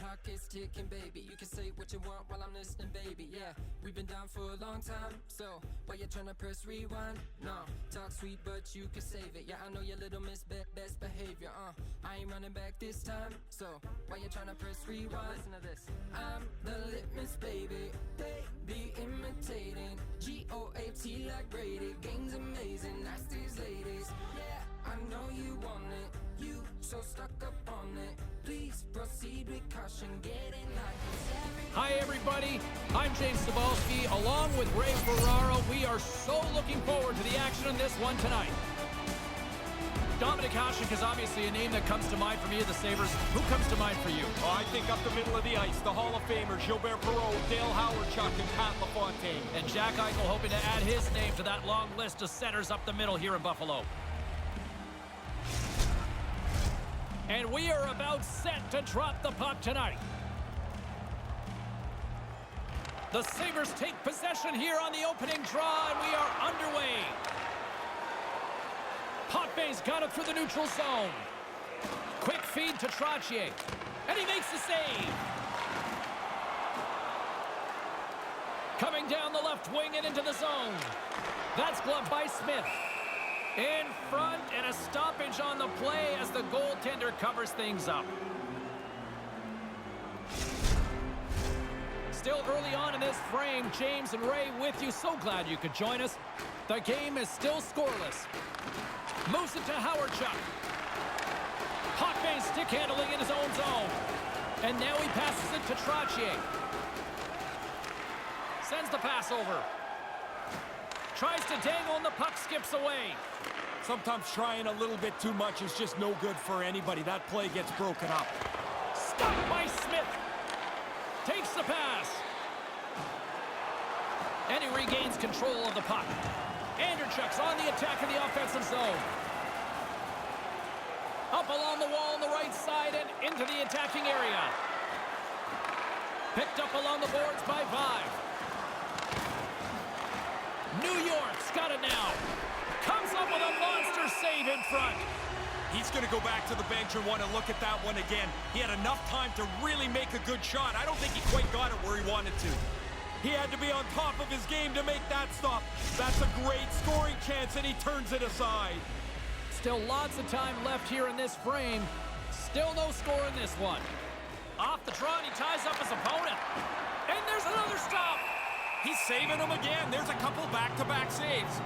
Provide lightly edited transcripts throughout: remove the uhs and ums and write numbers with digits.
clock is ticking, baby. You can say what you want while I'm listening, baby. Yeah, we've been down for a long time, so why you tryna press rewind? No, talk sweet, but you can save it. Yeah, I know your little miss best behavior. I ain't running back this time, so why you tryna press rewind? Listen to this. I'm the litmus, baby. They be imitating. GOAT like Brady. Game's amazing. That's these ladies. Yeah, I know you want it. You so stuck up on it. Please proceed with caution. Get in like Hi, everybody. I'm James Cebulski, along with Ray Ferraro. We are so looking forward to the action in this one tonight. Dominic Hasek is obviously a name that comes to mind for me of the Sabres. Who comes to mind for you? Oh, I think up the middle of the ice, the Hall of Famers, Gilbert Perreault, Dale Hawerchuk, and Pat LaFontaine. And Jack Eichel hoping to add his name to that long list of centers up the middle here in Buffalo. And we are about set to drop the puck tonight. The Sabres take possession here on the opening draw, and we are underway. Potvay's got it through the neutral zone. Quick feed to Trottier, and he makes the save. Coming down the left wing and into the zone. That's gloved by Smith. In front, and a stoppage on the play as the goaltender covers things up. Still early on in this frame, James and Ray with you. So glad you could join us. The game is still scoreless. Moves it to Hawerchuk. Potvay stick handling in his own zone. And now he passes it to Trottier. Sends the pass over. Tries to dangle and the puck skips away. Sometimes trying a little bit too much is just no good for anybody. That play gets broken up. Stopped by Smith. Takes the pass. And he regains control of the puck. Anderchuk's on the attack in the offensive zone. Up along the wall on the right side and into the attacking area. Picked up along the boards by Vive. New York's got it now. Comes up with a monster save in front. He's going to go back to the bench and want to look at that one again. He had enough time to really make a good shot. I don't think he quite got it where he wanted to. He had to be on top of his game to make that stop. That's a great scoring chance, and he turns it aside. Still lots of time left here in this frame. Still no score in this one. Off the draw, and he ties up his opponent. And there's another stop. He's saving them again. There's a couple back-to-back saves.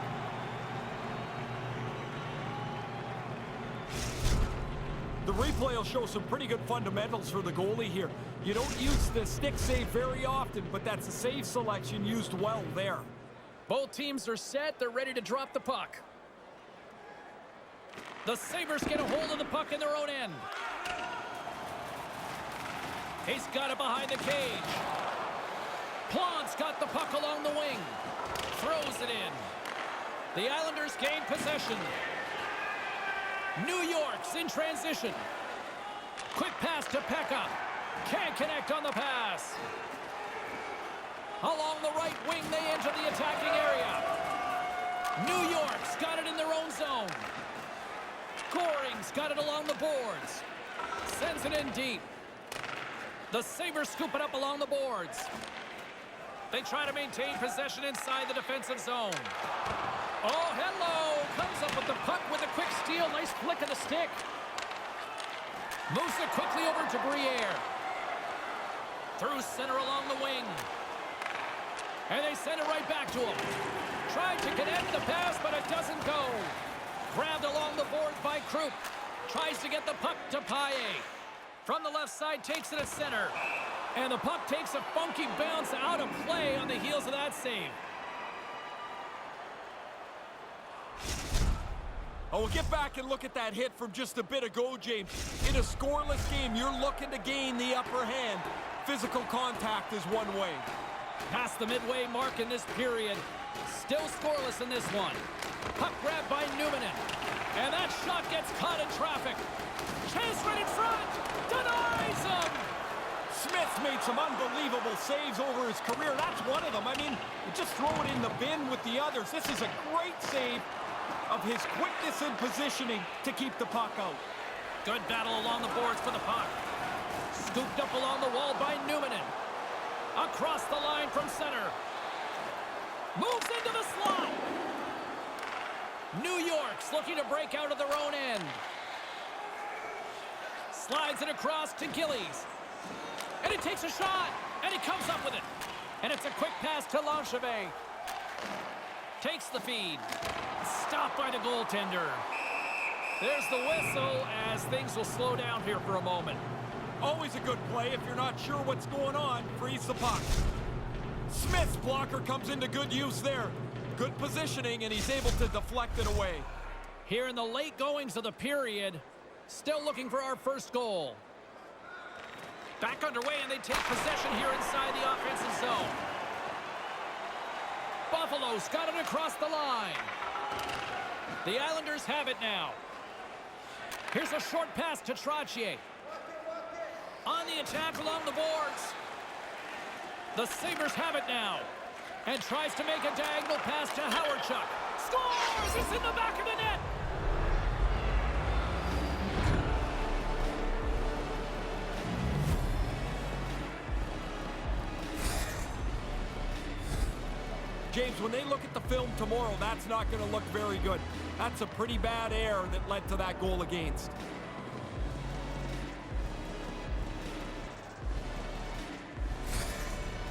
The replay will show some pretty good fundamentals for the goalie here. You don't use the stick save very often, but that's a save selection used well there. Both teams are set. They're ready to drop the puck. The Sabres get a hold of the puck in their own end. He's got it behind the cage. Plant's got the puck along the wing. Throws it in. The Islanders gain possession. New York's in transition. Quick pass to Pekka. Can't connect on the pass. Along the right wing, they enter the attacking area. New York's got it in their own zone. Goring's got it along the boards. Sends it in deep. The Sabres scoop it up along the boards. They try to maintain possession inside the defensive zone. Oh, hello! Comes up with the puck with a quick steal. Nice flick of the stick. Moves it quickly over to Briere. Through center along the wing. And they send it right back to him. Tried to connect the pass, but it doesn't go. Grabbed along the boards by Krupp. Tries to get the puck to Paille. From the left side, takes it at center. And the puck takes a funky bounce out of play on the heels of that save. Oh, we'll get back and look at that hit from just a bit ago, James. In a scoreless game, you're looking to gain the upper hand. Physical contact is one way. Past the midway mark in this period. Still scoreless in this one. Puck grabbed by Numminen. And that shot gets caught in traffic. Chase right in front. Denies him. Smith's made some unbelievable saves over his career. That's one of them. I mean, just throw it in the bin with the others. This is a great save of his quickness and positioning to keep the puck out. Good battle along the boards for the puck. Scooped up along the wall by Newman. Across the line from center. Moves into the slot. New York's looking to break out of their own end. Slides it across to Gillies. And he takes a shot. And he comes up with it. And it's a quick pass to Langevin. Takes the feed. Stopped by the goaltender. There's the whistle as things will slow down here for a moment. Always a good play if you're not sure what's going on. Freeze the puck. Smith's blocker comes into good use there. Good positioning, and he's able to deflect it away. Here in the late goings of the period, still looking for our first goal. Back underway, and they take possession here inside the offensive zone. Buffalo's got it across the line. The Islanders have it now. Here's a short pass to Trottier. On the attack along the boards. The Sabers have it now. And tries to make a diagonal pass to Howard-Chuck. Scores! It's in the back of the net! James, when they look at the film tomorrow, that's not going to look very good. That's a pretty bad error that led to that goal against.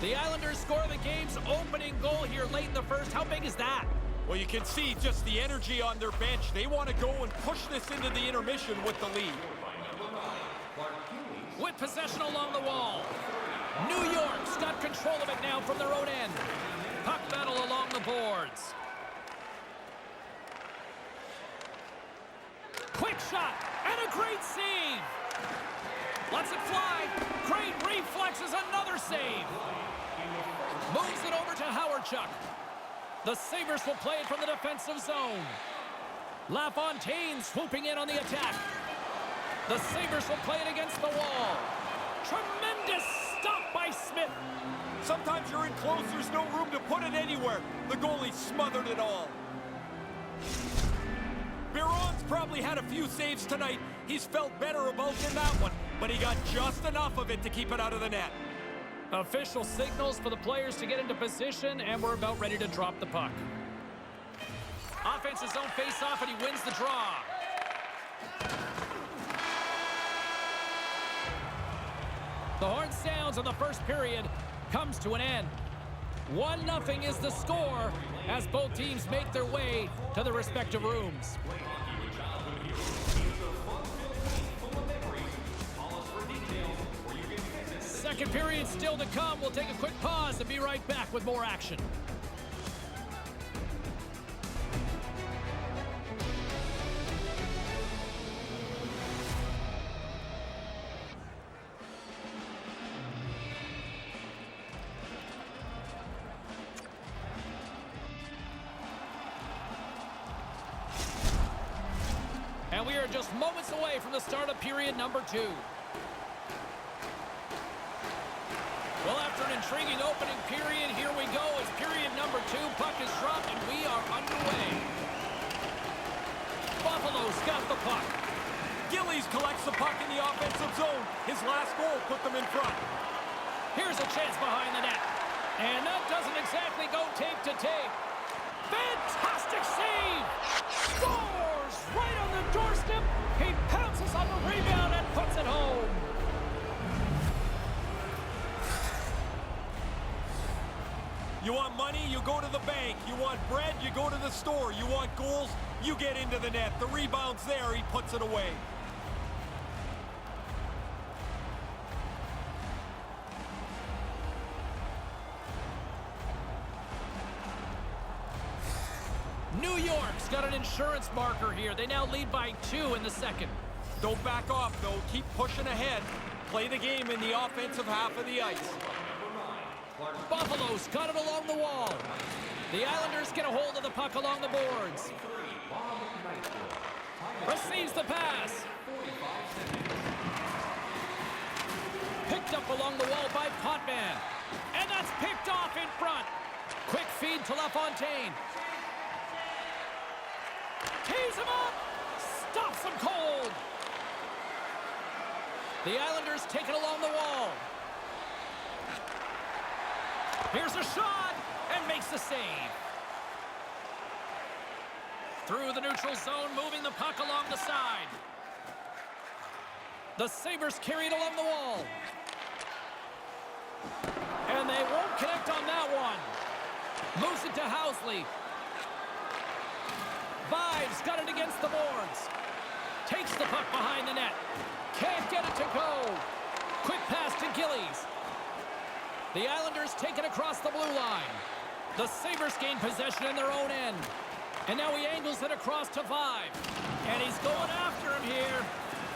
The Islanders score the game's opening goal here late in the first. How big is that? Well, you can see just the energy on their bench. They want to go and push this into the intermission with the lead. With possession along the wall. New York's got control of it now from their own end. Puck battle along the boards. Quick shot and a great save. Lets it fly. Great reflexes, another save. Moves it over to Howard-Chuck. The Sabres will play it from the defensive zone. LaFontaine swooping in on the attack. The Sabres will play it against the wall. Tremendous stop by Smith. Sometimes you're in close, there's no room to put it anywhere. The goalie smothered it all. Biron's probably had a few saves tonight. He's felt better about in that one, but he got just enough of it to keep it out of the net. Official signals for the players to get into position, and we're about ready to drop the puck. Offensive zone face-off, and he wins the draw. The horn sounds in the first period comes to an end. 1-0 is the score as both teams make their way to their respective rooms. Second period still to come. We'll take a quick pause and be right back with more action. And we are just moments away from the start of period number 2. Well, after an intriguing opening period, here we go as period number 2. Puck is dropped, and we are underway. Buffalo's got the puck. Gillies collects the puck in the offensive zone. His last goal put them in front. Here's a chance behind the net. And that doesn't exactly go tape to tape. Fantastic save! Scores right on the doorstep. He pounces on the rebound and puts it home. You want money, you go to the bank. You want bread, you go to the store. You want goals, you get into the net. The rebound's there, he puts it away. New York's got an insurance marker here. They now lead by 2 in the second. Don't back off, though. Keep pushing ahead. Play the game in the offensive half of the ice. Buffalo's got it along the wall. The Islanders get a hold of the puck along the boards. Receives the pass. Picked up along the wall by Potvin. And that's picked off in front. Quick feed to LaFontaine. Tees him up. Stops him cold. The Islanders take it along the wall. Here's a shot, and makes the save. Through the neutral zone, moving the puck along the side. The Sabers carry it along the wall. And they won't connect on that one. Moves it to Housley. Vives got it against the boards. Takes the puck behind the net. Can't get it to go. Quick pass to Gillies. The Islanders take it across the blue line. The Sabres gain possession in their own end. And now he angles it across to Vive. And he's going after him here.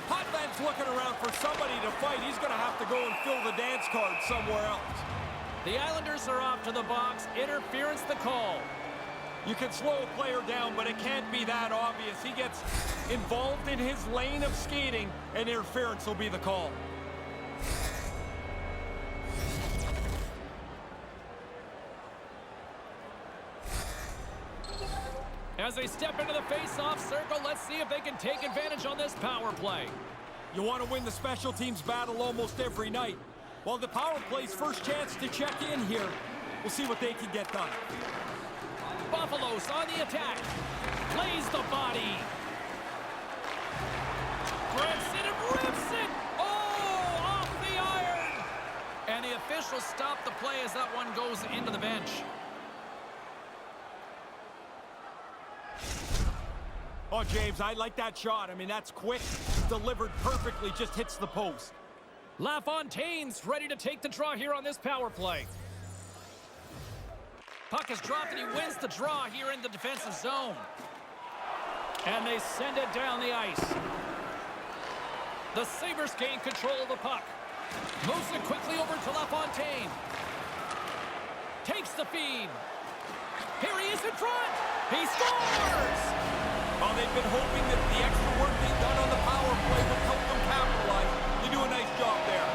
Potvin's looking around for somebody to fight. He's going to have to go and fill the dance card somewhere else. The Islanders are off to the box. Interference the call. You can slow a player down, but it can't be that obvious. He gets involved in his lane of skating, and interference will be the call. As they step into the face-off circle, let's see if they can take advantage on this power play. You want to win the special teams battle almost every night. Well, the power play's first chance to check in here. We'll see what they can get done. Buffalo's on the attack. Plays the body. Grabs it and rips it. Oh, off the iron. And the officials stop the play as that one goes into the bench. Oh, James, I like that shot. I mean, that's quick, delivered perfectly, just hits the post. LaFontaine's ready to take the draw here on this power play. Puck is dropped and he wins the draw here in the defensive zone. And they send it down the ice. The Sabres gain control of the puck. Moves it quickly over to LaFontaine. Takes the feed. Here he is in front. He scores! Well, they've been hoping that the extra work they've done on the power play would help them capitalize. They do a nice job there.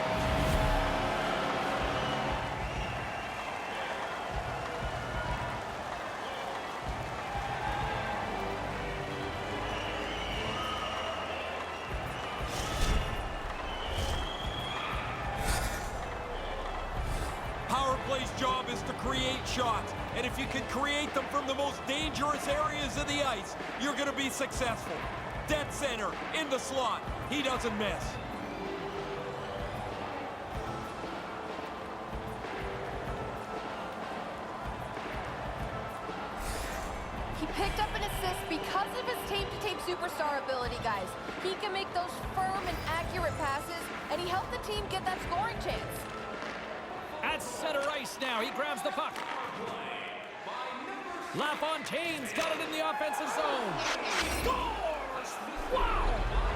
Power play's job is to create shots. And if you can create them from the most dangerous areas of the ice, you're going to be successful. Dead center, in the slot. He doesn't miss. He picked up an assist because of his tape-to-tape superstar ability, guys. He can make those firm and accurate passes, and he helped the team get that scoring chance. At center ice now, he grabs the puck. LaFontaine's got it in the offensive zone. Scores! Wow!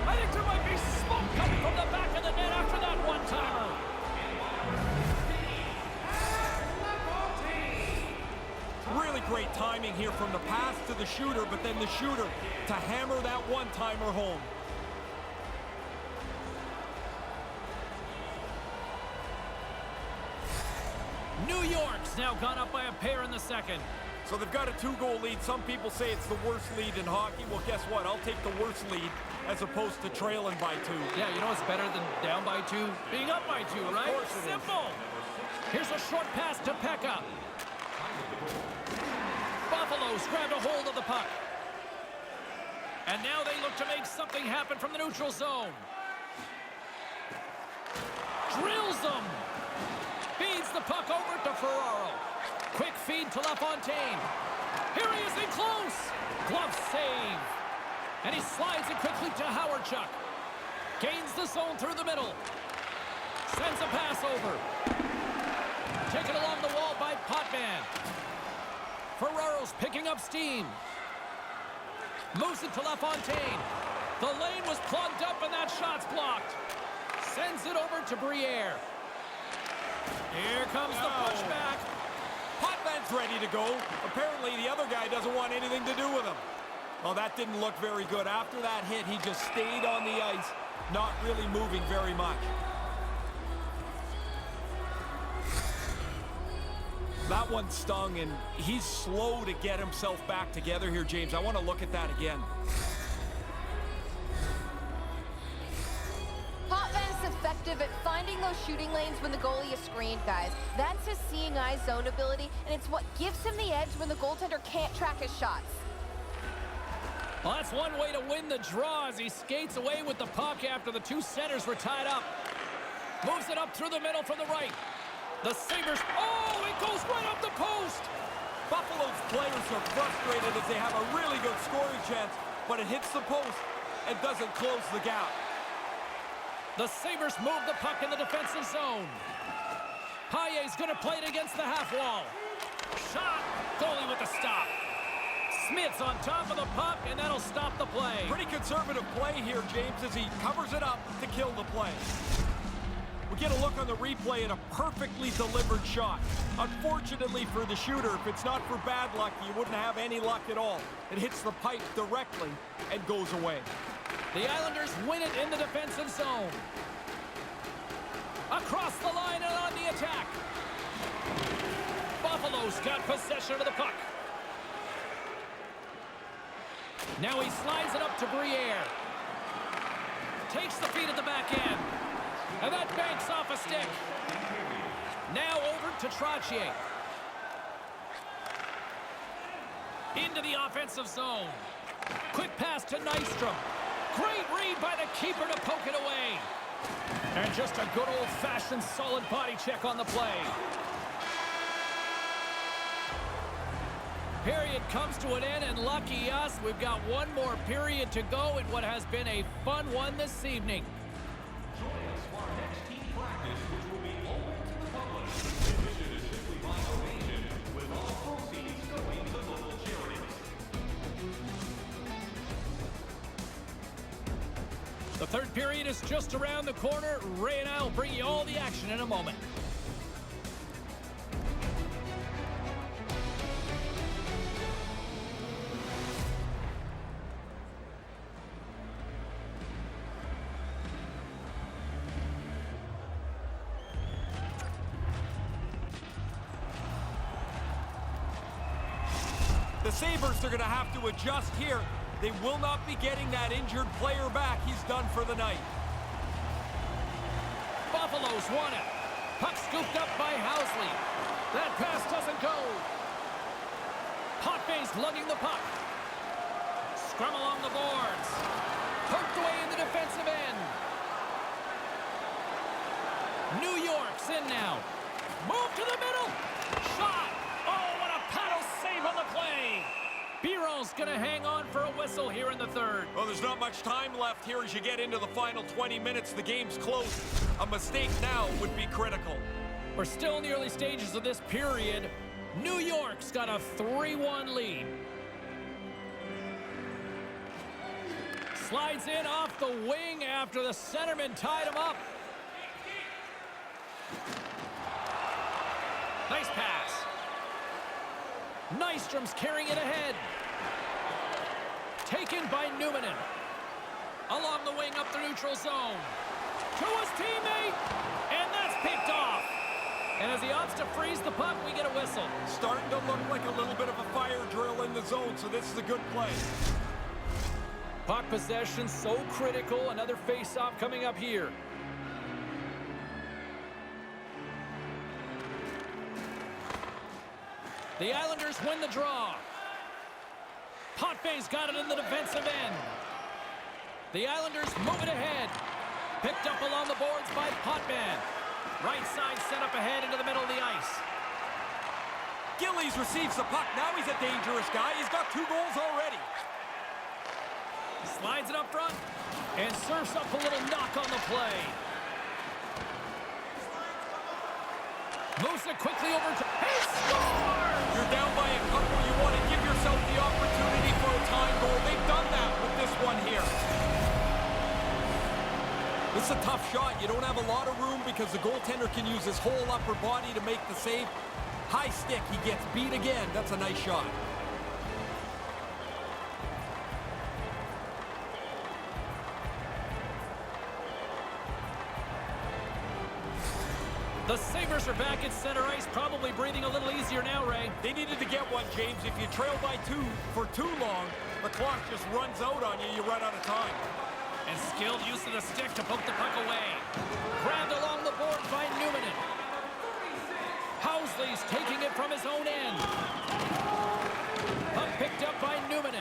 I think there might be smoke coming from the back of the net after that one-timer. Really great timing here from the pass to the shooter, but then the shooter to hammer that one-timer home. New York's now gone up by a pair in the second. So they've got a 2-goal lead. Some people say it's the worst lead in hockey. Well, guess what? I'll take the worst lead as opposed to trailing by 2. Yeah, you know what's better than down by 2? Being up by 2, right? Of course it is. Simple. Here's a short pass to Pekka. Buffalo's grabbed a hold of the puck. And now they look to make something happen from the neutral zone. Drills them. Feeds the puck over to Ferraro. Quick feed to LaFontaine. Here he is in close. Glove save. And he slides it quickly to Howardchuk. Gains the zone through the middle. Sends a pass over. Taken along the wall by Potvin. Ferraro's picking up steam. Moves it to LaFontaine. The lane was plugged up and that shot's blocked. Sends it over to Briere. Here comes the pushback. Potvin's ready to go. Apparently the other guy doesn't want anything to do with him. Well, that didn't look very good. After that hit, he just stayed on the ice, not really moving very much. That one stung, and he's slow to get himself back together here, James. I want to look at that again. Potvin's effective at finding those shooting lanes when the goalie is screened, guys. That's his seeing eye zone ability, and it's what gives him the edge when the goaltender can't track his shots. Well, that's one way to win the draw as he skates away with the puck after the two centers were tied up. Moves it up through the middle from the right. The Sabers, oh, it goes right up the post. Buffalo's players are frustrated as they have a really good scoring chance, but it hits the post and doesn't close the gap. The Sabers move the puck in the defensive zone. Paille's going to play it against the half wall. Shot, goalie with the stop. Smith's on top of the puck, and that'll stop the play. Pretty conservative play here, James, as he covers it up to kill the play. We get a look on the replay at a perfectly delivered shot. Unfortunately for the shooter, if it's not for bad luck, you wouldn't have any luck at all. It hits the pipe directly and goes away. The Islanders win it in the defensive zone. Across the line and on the attack. Buffalo's got possession of the puck. Now he slides it up to Briere. Takes the feed at the back end. And that banks off a stick. Now over to Trottier. Into the offensive zone. Quick pass to Nystrom. Great read by the keeper to poke it away. And just a good old-fashioned solid body check on the play. Period comes to an end, and lucky us, we've got one more period to go in what has been a fun one this evening. Join us for our next team practice, which will be open to the public. Admission is simply by donation, with all proceeds going to local charities. The third period is just around the corner. Ray and I will bring you all the action in a moment. The Sabres are going to have to adjust here. They will not be getting that injured player back. He's done for the night. Buffalo's won it. Puck scooped up by Housley. That pass doesn't go. Hotface lugging the puck. Scrum along the boards. Poked away in the defensive end. New York's in now. Move to the middle. Shot. Oh, what a paddle save on the play. Biron's going to hang on for a whistle here in the third. Well, there's not much time left here as you get into the final 20 minutes. The game's close. A mistake now would be critical. We're still in the early stages of this period. New York's got a 3-1 lead. Slides in off the wing after the centerman tied him up. Nice pass. Nystrom's carrying it ahead. Taken by Numanen. Along the wing up the neutral zone. To his teammate. And that's picked off. And as he opts to freeze the puck, we get a whistle. Starting to look like a little bit of a fire drill in the zone, so this is a good play. Puck possession so critical. Another face-off coming up here. The Islanders win the draw. Potvay's got it in the defensive end. The Islanders move it ahead. Picked up along the boards by Potvin. Right side set up ahead into the middle of the ice. Gillies receives the puck. Now he's a dangerous guy. He's got 2 goals already. Slides it up front and serves up a little knock on the play. Moves it quickly over to... He scores! You're down by a couple. You want to give yourself the opportunity for a time goal. They've done that with this one here. This is a tough shot. You don't have a lot of room because the goaltender can use his whole upper body to make the save. High stick. He gets beat again. That's a nice shot. The Sabres are back at center ice, probably breathing a little easier now, Ray. They needed to get one, James. If you trail by 2 for too long, the clock just runs out on you. You run out of time. And Skilled use of the stick to poke the puck away. Grabbed along the board by Newman. Housley's taking it from his own end. Puck picked up by Newman.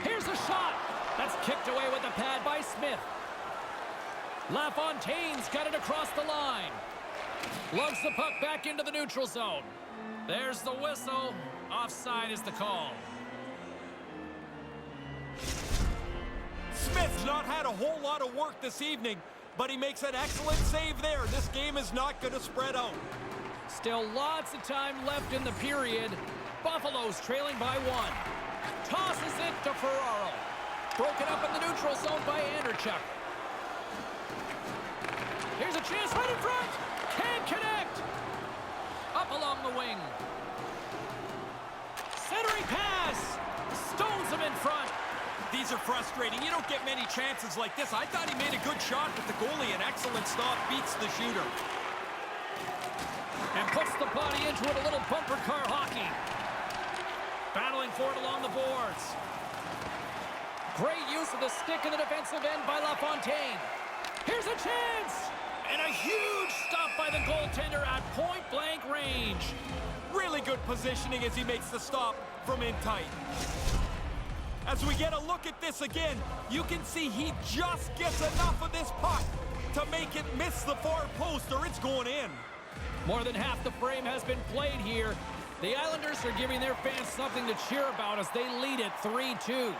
Here's a shot. That's kicked away with the pad by Smith. LaFontaine's got it across the line. Lugs the puck back into the neutral zone. There's the whistle. Offside is the call. Smith's not had a whole lot of work this evening, but he makes an excellent save there. This game is not going to spread out. Still lots of time left in the period. Buffalo's trailing by 1. Tosses it to Ferraro. Broken up in the neutral zone by Anderchuk. Here's a chance right in front. Can't connect. Up along the wing. Centering pass. Stones him in front. These are frustrating. You don't get many chances like this. I thought he made a good shot, but the goalie, an excellent stop, beats the shooter. And puts the body into it, a little bumper car hockey. Battling for it along the boards. Great use of the stick in the defensive end by LaFontaine. Here's a chance! And a huge stop by the goaltender at point-blank range. Really good positioning as he makes the stop from in tight. As we get a look at this again, you can see he just gets enough of this puck to make it miss the far post, or it's going in. More than half the frame has been played here. The Islanders are giving their fans something to cheer about as they lead it 3-2.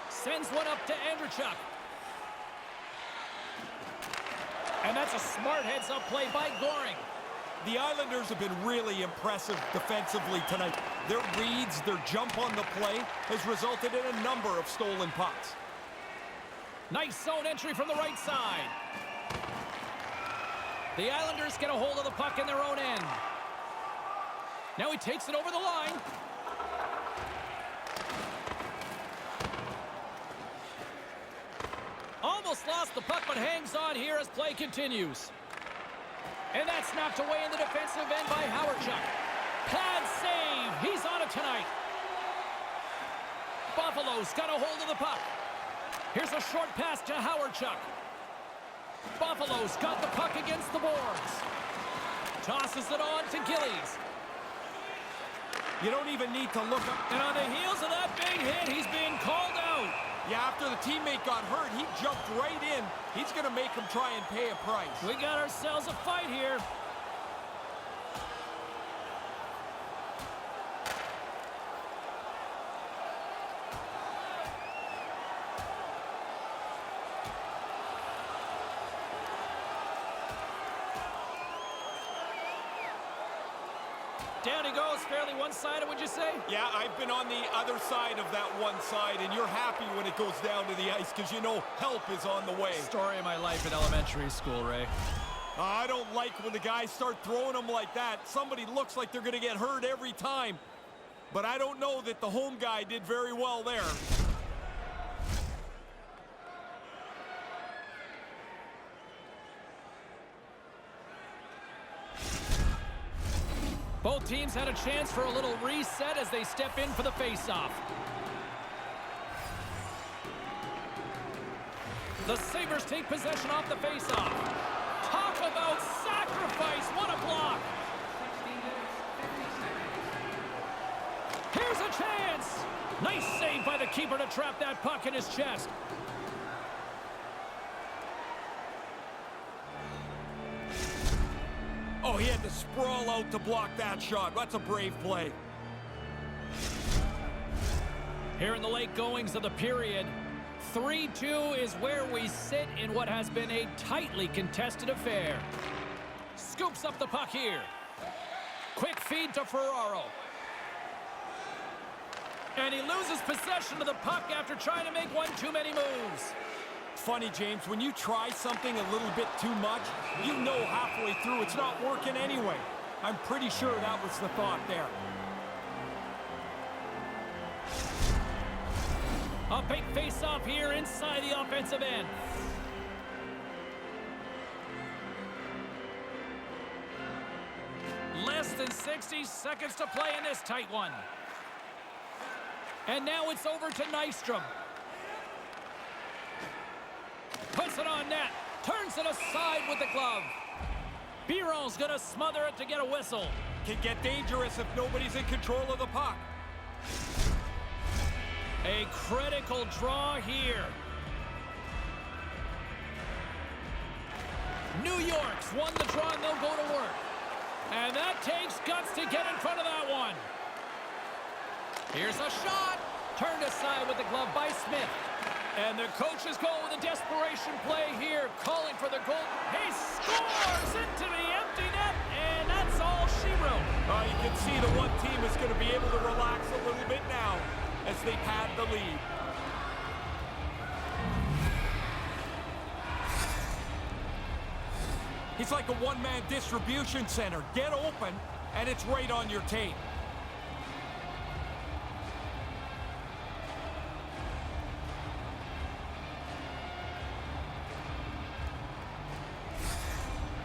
Sends one up to Anderchuk. And that's a smart heads-up play by Goring. The Islanders have been really impressive defensively tonight. Their reads, their jump on the play has resulted in a number of stolen pucks. Nice zone entry from the right side. The Islanders get a hold of the puck in their own end. Now he takes it over the line. Almost lost the puck, but hangs on here as play continues. And that's knocked away in the defensive end by Howardchuk. Pad save. He's on it tonight. Buffalo's got a hold of the puck. Here's a short pass to Howardchuk. Buffalo's got the puck against the boards. Tosses it on to Gillies. You don't even need to look up. And on the heels of that big hit, he's being called out. Yeah, after the teammate got hurt, he jumped right in. He's going to make him try and pay a price. We got ourselves a fight here. Down he goes, fairly one-sided, would you say? Yeah, I've been on the other side of that one side, and you're happy when it goes down to the ice because you know help is on the way. Story of my life in elementary school, Ray. I don't like when the guys start throwing them like that. Somebody looks like they're going to get hurt every time. But I don't know that the home guy did very well there. Both teams had a chance for a little reset as they step in for the face-off. The Sabers take possession off the face-off. Talk about sacrifice. What a block. Here's a chance. Nice save by the keeper to trap that puck in his chest. Oh, he had to sprawl out to block that shot. That's a brave play. Here in the late goings of the period, 3-2 is where we sit in what has been a tightly contested affair. Scoops up the puck here. Quick feed to Ferraro. And he loses possession of the puck after trying to make one too many moves. Funny, James, when you try something a little bit too much, you know halfway through it's not working anyway. I'm pretty sure that was the thought there. A big face-off here inside the offensive end. Less than 60 seconds to play in this tight one. And now it's over to Nystrom. Puts it on net. Turns it aside with the glove. Biron's going to smother it to get a whistle. Can get dangerous if nobody's in control of the puck. A critical draw here. New York's won the draw and they'll go to work. And that takes guts to get in front of that one. Here's a shot. Turned aside with the glove by Smith. And the coaches go with a desperation play here, calling for the goal. He scores into the empty net, and that's all she wrote. You can see the one team is going to be able to relax a little bit now as they pad the lead. He's like a one-man distribution center. Get open, and it's right on your tape.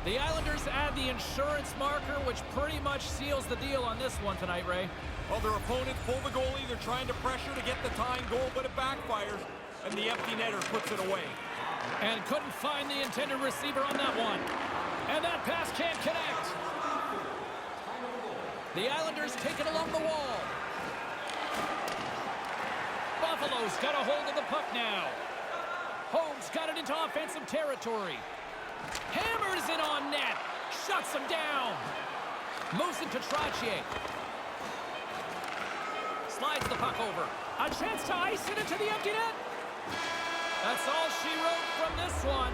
The Islanders add the insurance marker, which pretty much seals the deal on this one tonight, Ray. Well, their opponents pull the goalie. They're trying to pressure to get the tying goal, but it backfires, and the empty netter puts it away. And couldn't find the intended receiver on that one. And that pass can't connect. The Islanders take it along the wall. Buffalo's got a hold of the puck now. Holmes got it into offensive territory. Hammers it on net. Shuts him down. Moves it to Trottier. Slides the puck over. A chance to ice it into the empty net. That's all she wrote from this one.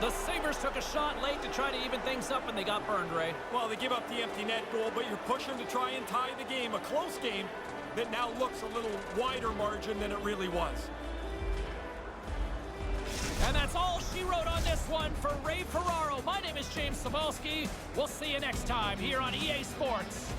The Sabers took a shot late to try to even things up, and they got burned, Ray. Well, they give up the empty net goal, but you're pushing to try and tie the game. A close game that now looks a little wider margin than it really was. And that's all she wrote on this one for Ray Ferraro. My name is James Cebulski. We'll see you next time here on EA Sports.